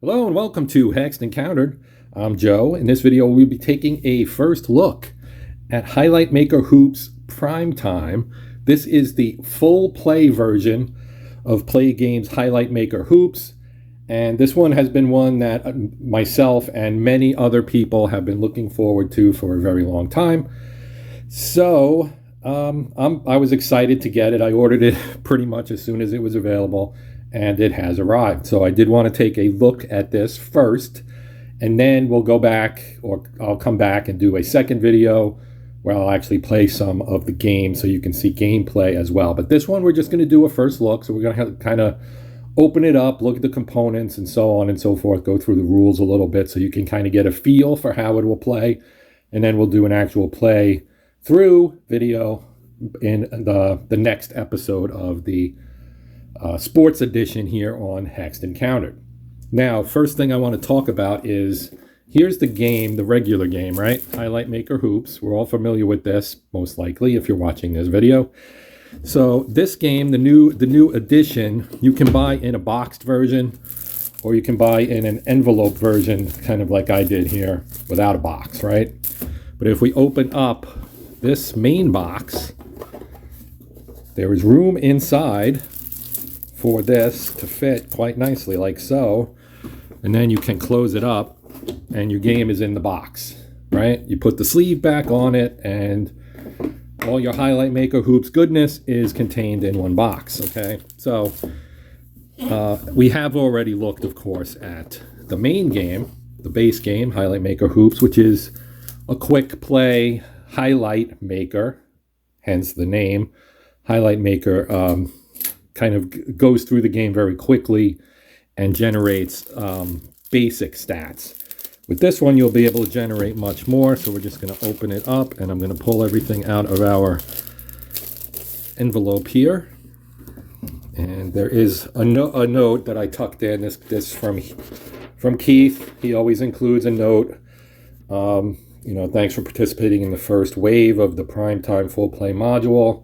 Hello and welcome to Hexed Encountered. I'm Joe. In this video, we'll be taking a first look at Highlight Maker Hoops Prime Time. This is the full play version of Plaay Games Highlight Maker Hoops. And this one has been one that myself and many other people have been looking forward to for a very long time. So I was excited to get it. I ordered it pretty much as soon as it was available, and it has arrived. So I did want to take a look at this first, and then we'll go back, or I'll come back and do a second video where I'll actually play some of the game so you can see gameplay as well. But this one, we're just going to do a first look. So we're going to have to kind of open it up, look at the components and so on and so forth, go through the rules a little bit so you can kind of get a feel for how it will play. And then we'll do an actual play through video in the next episode of the sports edition here on Hexed Encountered. Now, first thing I want to talk about is, here's the game, the regular game, right? Highlight Maker Hoops. We're all familiar with this, most likely, if you're watching this video. So this game, the new edition, you can buy in a boxed version, or you can buy in an envelope version, kind of like I did here, without a box, right? But if we open up this main box, there is room inside for this to fit quite nicely, like so. And then you can close it up and your game is in the box, right? You put the sleeve back on it and all your Highlight Maker Hoops goodness is contained in one box, okay? So we have already looked, of course, at the main game, the base game, Highlight Maker Hoops, which is a quick play highlight maker, hence the name. Highlight Maker kind of goes through the game very quickly and generates basic stats. With this one, you'll be able to generate much more. So we're just going to open it up, and I'm going to pull everything out of our envelope here. And there is a note that I tucked in. This from Keith. He always includes a note. Thanks for participating in the first wave of the Primetime Full Play module.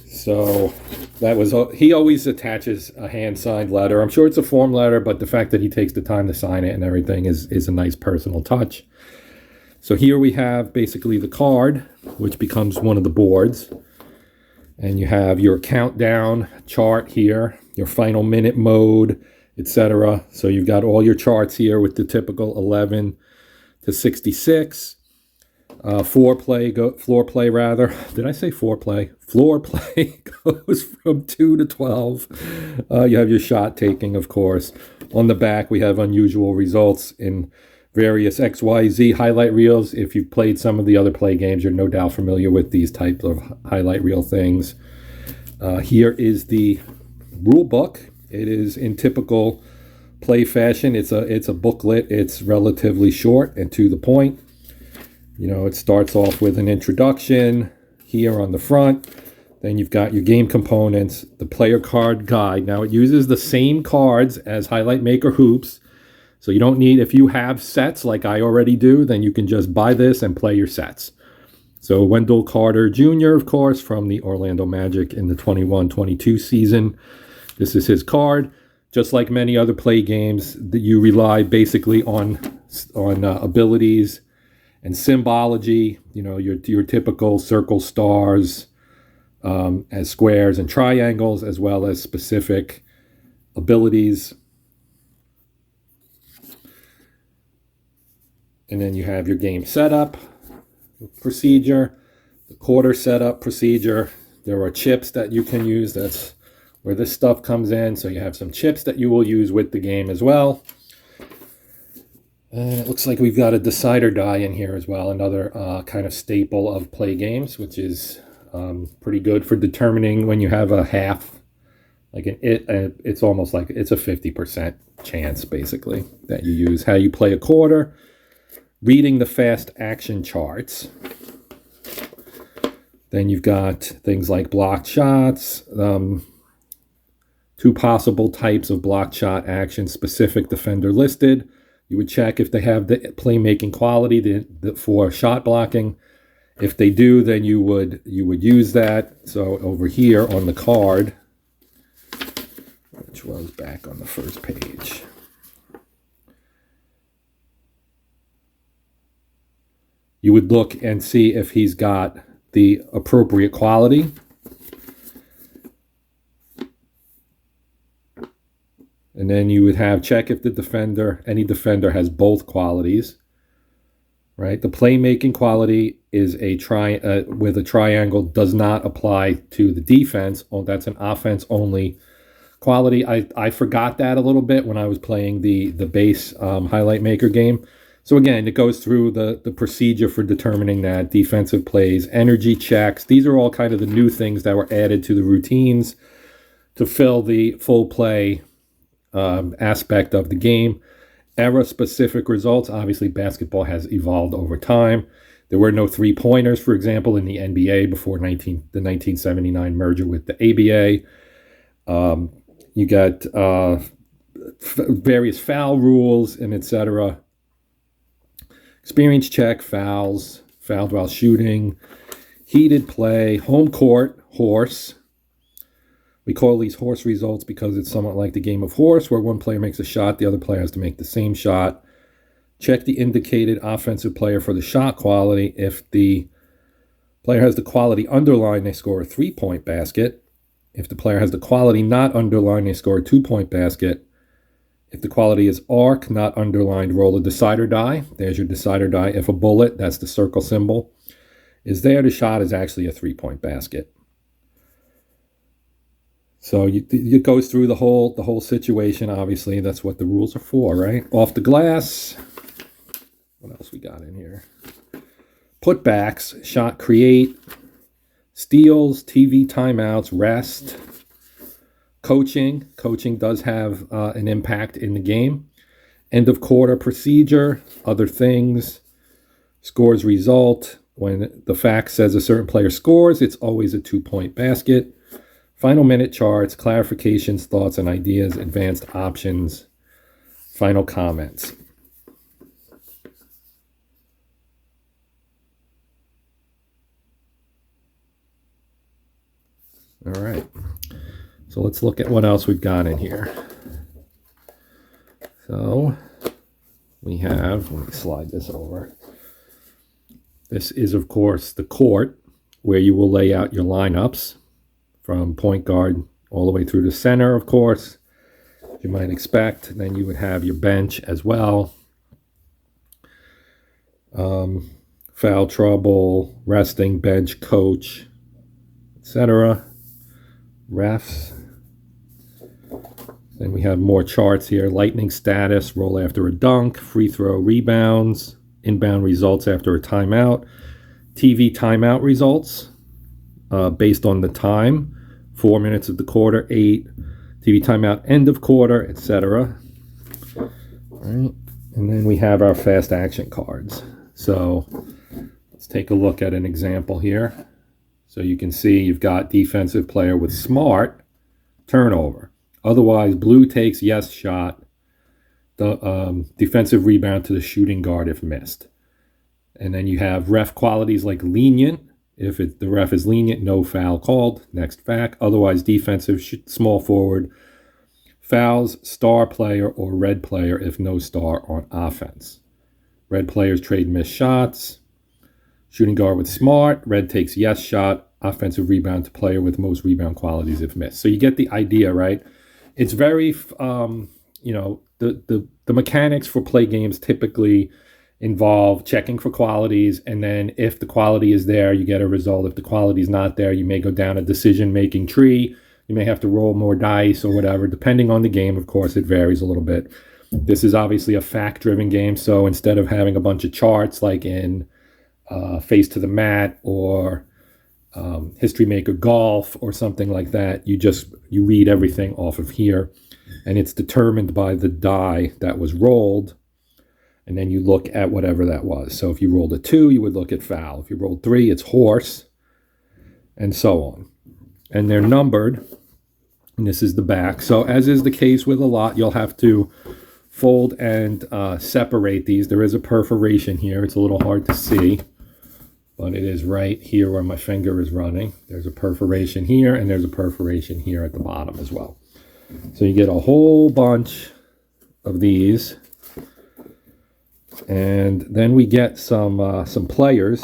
So that was, he always attaches a hand-signed letter. I'm sure it's a form letter, but the fact that he takes the time to sign it and everything is a nice personal touch. So here we have basically the card, which becomes one of the boards. And you have your countdown chart here, your final minute mode, etc. So you've got all your charts here with the typical 11 to 66. Floor play goes from 2 to 12. You have your shot taking, of course. On the back, we have unusual results in various XYZ highlight reels. If you've played some of the other play games, you're no doubt familiar with these types of highlight reel things. Here is the rule book. It is in typical play fashion. It's a booklet. It's relatively short and to the point. It starts off with an introduction here on the front. Then you've got your game components, the player card guide. Now, it uses the same cards as Highlight Maker Hoops. So you don't need, if you have sets like I already do, then you can just buy this and play your sets. So Wendell Carter Jr., of course, from the Orlando Magic in the 21-22 season. This is his card. Just like many other play games, that you rely basically on abilities and symbology, your typical circle stars as squares and triangles, as well as specific abilities. And then you have your game setup procedure, the quarter setup procedure. There are chips that you can use. That's where this stuff comes in. So you have some chips that you will use with the game as well. And it looks like we've got a decider die in here as well, another kind of staple of play games, which is pretty good for determining when you have a half, it's almost like it's a 50% chance, basically, that you use. How you play a quarter, reading the fast action charts. Then you've got things like blocked shots, 2 possible types of blocked shot action, specific defender listed. You would check if they have the playmaking quality for shot blocking. If they do, then you would use that. So over here on the card, which was back on the first page, you would look and see if he's got the appropriate quality. And then you would have check if any defender has both qualities, right? The playmaking quality is with a triangle, does not apply to the defense. Oh, that's an offense only quality. I forgot that a little bit when I was playing the base Highlight Maker game. So again, it goes through the procedure for determining that, defensive plays, energy checks. These are all kind of the new things that were added to the routines to fill the full play aspect of the game. Era-specific results. Obviously, basketball has evolved over time. There were no three-pointers, for example, in the NBA before the 1979 merger with the ABA. You got various foul rules and etc. Experience check, fouls, fouled while shooting, heated play, home court, horse. We call these horse results because it's somewhat like the game of horse, where one player makes a shot, the other player has to make the same shot. Check the indicated offensive player for the shot quality. If the player has the quality underlined, they score a 3-point basket. If the player has the quality not underlined, they score a 2-point basket. If the quality is arc, not underlined, roll a decider die. There's your decider die. If a bullet, that's the circle symbol, is there, the shot is actually a 3-point basket. So it goes through the whole situation. Obviously, that's what the rules are for, right? Off the glass. What else we got in here? Putbacks, shot create, steals, TV timeouts, rest. Coaching does have an impact in the game. End of quarter procedure, other things, scores result. When the fact says a certain player scores, it's always a 2-point basket. Final minute charts, clarifications, thoughts and ideas, advanced options, final comments. All right. So let's look at what else we've got in here. So we have, let me slide this over. This is, of course, the court where you will lay out your lineups from point guard all the way through the center, of course, you might expect. Then you would have your bench as well. Foul trouble, resting, bench, coach, etc. Refs. Then we have more charts here. Lightning status, roll after a dunk, free throw rebounds, inbound results after a timeout, TV timeout results based on the time, 4 minutes of the quarter, 8, TV timeout end of quarter, etc. All right. And then we have our fast action cards. So let's take a look at an example here. So you can see you've got defensive player with smart, turnover. Otherwise, blue takes yes shot, the defensive rebound to the shooting guard if missed. And then you have ref qualities like lenient. If the ref is lenient, no foul called. Next fact. Otherwise, defensive small forward, fouls, star player, or red player if no star on offense. Red players trade missed shots. Shooting guard with smart. Red takes yes shot. Offensive rebound to player with most rebound qualities if missed. So you get the idea, right? It's very, the mechanics for play games typically involve checking for qualities, and then if the quality is there, you get a result. If the quality is not there, you may go down a decision-making tree. You may have to roll more dice or whatever, depending on the game. Of course, it varies a little bit. This is obviously a fact-driven game, so instead of having a bunch of charts like in Face to the Mat or History Maker Golf or something like that, you read everything off of here, and it's determined by the die that was rolled, and then you look at whatever that was. So if you rolled a 2, you would look at foul. If you rolled 3, it's horse, and so on. And they're numbered, and this is the back. So as is the case with a lot, you'll have to fold and separate these. There is a perforation here. It's a little hard to see, but it is right here where my finger is running. There's a perforation here, and there's a perforation here at the bottom as well. So you get a whole bunch of these. And then we get some players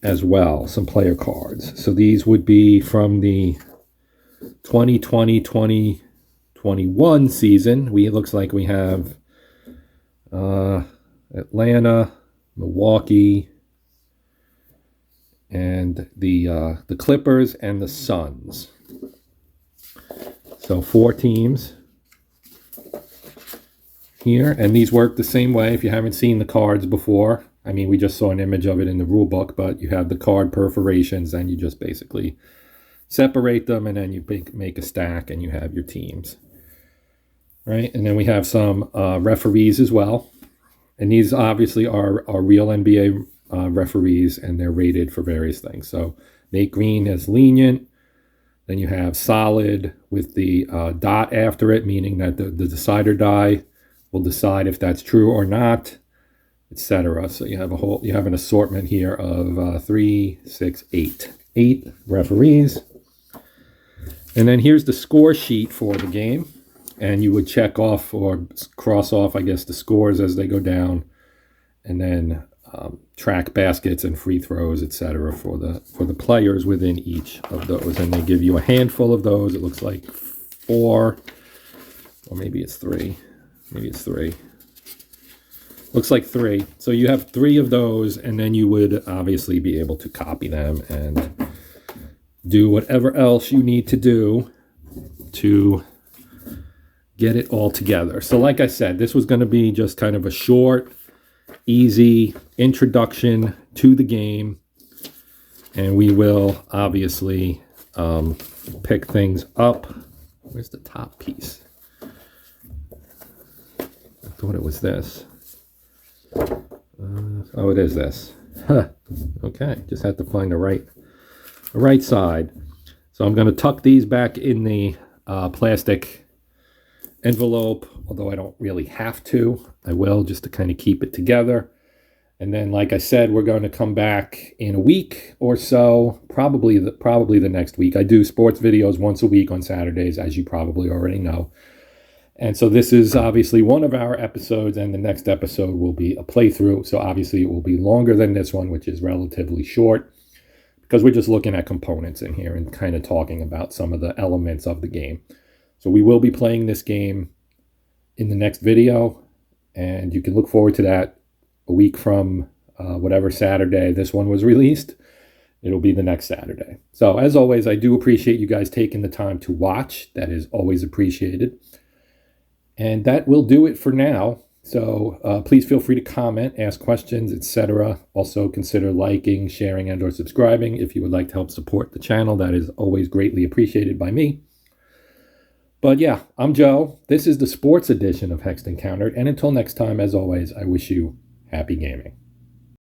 as well, some player cards. So these would be from the 2020-2021 season. It looks like we have Atlanta, Milwaukee, and the Clippers and the Suns. So 4 teams here, and these work the same way. If you haven't seen the cards before, I mean, we just saw an image of it in the rule book, but you have the card perforations, and you just basically separate them, and then you make a stack, and you have your teams. Right, and then we have some referees as well, and these obviously are real NBA referees, and they're rated for various things. So Nate Green is lenient. Then you have solid with the dot after it, meaning that the decider die will decide if that's true or not, etc. So you have an assortment here of 3, 6, 8 referees. And then here's the score sheet for the game. And you would check off or cross off, I guess, the scores as they go down, and then track baskets and free throws, etc. for the players within each of those. And they give you a handful of those. It looks like 4, or maybe it's 3. Maybe it's 3. Looks like 3. So you have 3 of those, and then you would obviously be able to copy them and do whatever else you need to do to get it all together. So like I said, this was going to be just kind of a short, easy introduction to the game. And we will obviously pick things up. Where's the top piece? I thought it was this. Oh, it is this. Okay, just had to find the right side. So I'm going to tuck these back in the plastic envelope, although I don't really have to. I will, just to kind of keep it together. And then, like I said, we're going to come back in a week or so, probably the next week. I do sports videos once a week on Saturdays, as you probably already know. And so this is obviously one of our episodes, and the next episode will be a playthrough. So obviously it will be longer than this one, which is relatively short, because we're just looking at components in here and kind of talking about some of the elements of the game. So we will be playing this game in the next video, and you can look forward to that a week from whatever Saturday this one was released. It'll be the next Saturday. So as always, I do appreciate you guys taking the time to watch. That is always appreciated. And that will do it for now. So please feel free to comment, ask questions, etc. Also consider liking, sharing, and or subscribing if you would like to help support the channel. That is always greatly appreciated by me. But yeah, I'm Joe. This is the sports edition of Hexed Encountered. And until next time, as always, I wish you happy gaming.